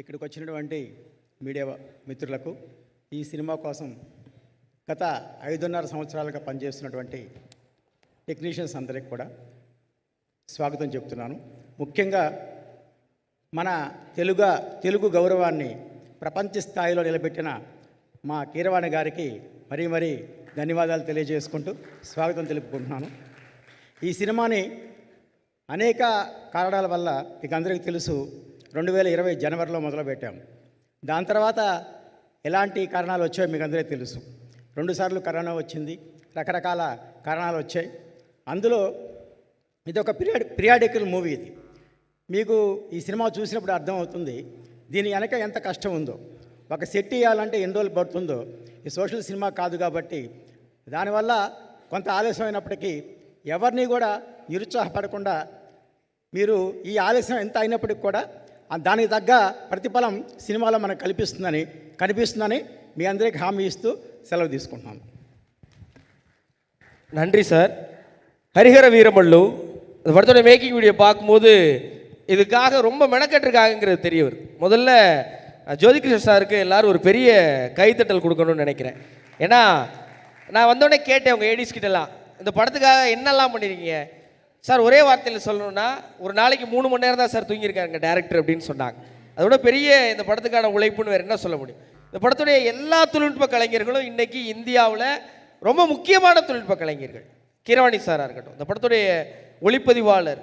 ఇక్కడికి వచ్చినటువంటి మీడియా మిత్రులకు, ఈ సినిమా కోసం గత 5.5 సంవత్సరాలుగా పనిచేస్తున్నటువంటి టెక్నీషియన్స్ అందరికి కూడా స్వాగతం చెప్తున్నాను. ముఖ్యంగా మన తెలుగు గౌరవాన్ని ప్రపంచ స్థాయిలో నిలబెట్టిన మా కీరవాణి గారికి మరీ ధన్యవాదాలు తెలియజేసుకుంటూ స్వాగతం తెలుపుకుంటున్నాను. ఈ సినిమాని అనేక కారణాల వల్ల మీకు అందరికీ తెలుసు 2020 జనవరిలో మొదలుపెట్టాం. దాని తర్వాత ఎలాంటి కారణాలు వచ్చాయో మీకు అందరికీ తెలుసు. 2 సార్లు కరోనా వచ్చింది, రకరకాల కారణాలు వచ్చాయి. అందులో ఇది ఒక పీరియాడికల్ మూవీ. ఇది మీకు ఈ సినిమా చూసినప్పుడు అర్థమవుతుంది దీని వెనక ఎంత కష్టం ఉందో. ఒక సెట్ ఇవ్వాలంటే ఎన్ని రోజులు పడుతుందో. ఈ సోషల్ సినిమా కాదు కాబట్టి దానివల్ల కొంత ఆలస్యం అయినప్పటికీ ఎవరిని కూడా నిరుత్సాహపడకుండా మీరు ఈ ఆలస్యం ఎంత అయినప్పటికీ కూడా దానికి తగ్గ ప్రతిఫలం సినిమాలో మనకు కనిపిస్తుందని మీ అందరికీ హామీ ఇస్తూ సెలవు తీసుకుంటున్నాను. நன்றி சார். ஹரிஹர வீரமல்லு இந்த படத்தோட மேக்கிங் வீடியோ பார்க்கும்போது இதுக்காக ரொம்ப மெனக்கெட்டிருக்காங்கிறது தெரிய வருது. முதல்ல ஜோதிகிருஷ்ண சாருக்கு எல்லோரும் ஒரு பெரிய கைத்தட்டல் கொடுக்கணும்னு நினைக்கிறேன். ஏன்னா நான் வந்தோடனே கேட்டேன் உங்கள் ஏடிஸ் கிட்டலாம், இந்த படத்துக்காக என்னெல்லாம் பண்ணியிருக்கீங்க சார்? ஒரே வார்த்தையில் சொல்லணும்னா ஒரு நாளைக்கு 3 மணி நேரம் தான் சார் தூங்கியிருக்காங்க டேரக்டர் அப்படின்னு சொன்னாங்க. அதோட பெரிய இந்த படத்துக்கான உழைப்புன்னு வேறு என்ன சொல்ல முடியும்? இந்த படத்துடைய எல்லா தொழில்நுட்ப கலைஞர்களும் இன்றைக்கி இந்தியாவில் ரொம்ப முக்கியமான தொழில்நுட்ப கலைஞர்கள். கீரவாணி சாராக இருக்கட்டும், இந்த படத்துடைய ஒளிப்பதிவாளர்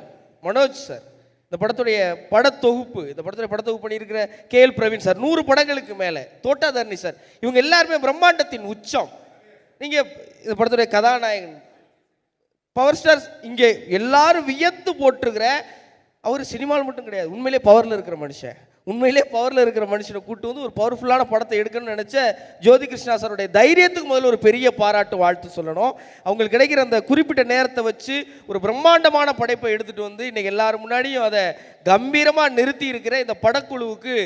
மனோஜ் சார், இந்த படத்துடைய படத்தொகுப்பு பண்ணியிருக்கிற கேஎல் பிரவீன் சார், 100 படங்களுக்கு மேலே தோட்டாதர்ணி சார், இவங்க எல்லாருமே பிரம்மாண்டத்தின் உச்சம். நீங்கள் இந்த படத்துடைய கதாநாயகன் பவர் ஸ்டார்ஸ், இங்கே எல்லாரும் வியந்து போட்டிருக்கிற அவர் சினிமாவில் மட்டும் கிடையாது, உண்மையிலே பவரில் இருக்கிற மனுஷனை கூட்டு வந்து ஒரு பவர்ஃபுல்லான படத்தை எடுக்கணும்னு நினச்ச ஜோதி கிருஷ்ணா சாருடைய தைரியத்துக்கு முதல்ல ஒரு பெரிய பாராட்டு வாழ்த்து சொல்லணும். அவங்களுக்கு கிடைக்கிற அந்த குறிப்பிட்ட நேரத்தை வச்சு ஒரு பிரம்மாண்டமான படைப்பை எடுத்துகிட்டு வந்து இன்றைக்கி எல்லாரும் முன்னாடியும் அதை கம்பீரமாக நிறுத்தி இருக்கிற இந்த படக்குழுவுக்கு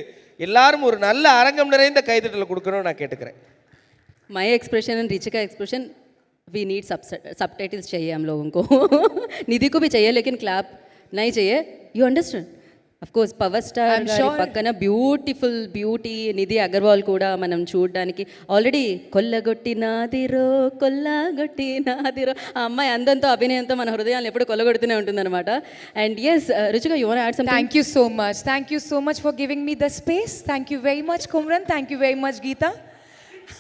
எல்லாரும் ஒரு நல்ல அரங்கம் நிறைந்த கைதட்டலை கொடுக்கணும்னு நான் கேட்டுக்கிறேன். My expression and Richika expression, we need subtitles चाहिए हम लोगों को. निधि को भी चाहिए लेकिन क्लैप नहीं चाहिए. You understand? Of course, power star గారి పక్కన బ్యూటీ నిధి అగర్వాల్ కూడా మనం చూడడానికి ఆల్రెడీ కొల్లగొట్టినాదిరో ఆ అమ్మాయి అందంతో అభినయంతో మన హృదయాలను ఎప్పుడు కొల్లగొడుతూనే ఉంటుందన్నమాట. And yes Ruchika, you want to add something? Thank you so much for giving me the space. Thank you very much Kumran, thank you very much Geeta.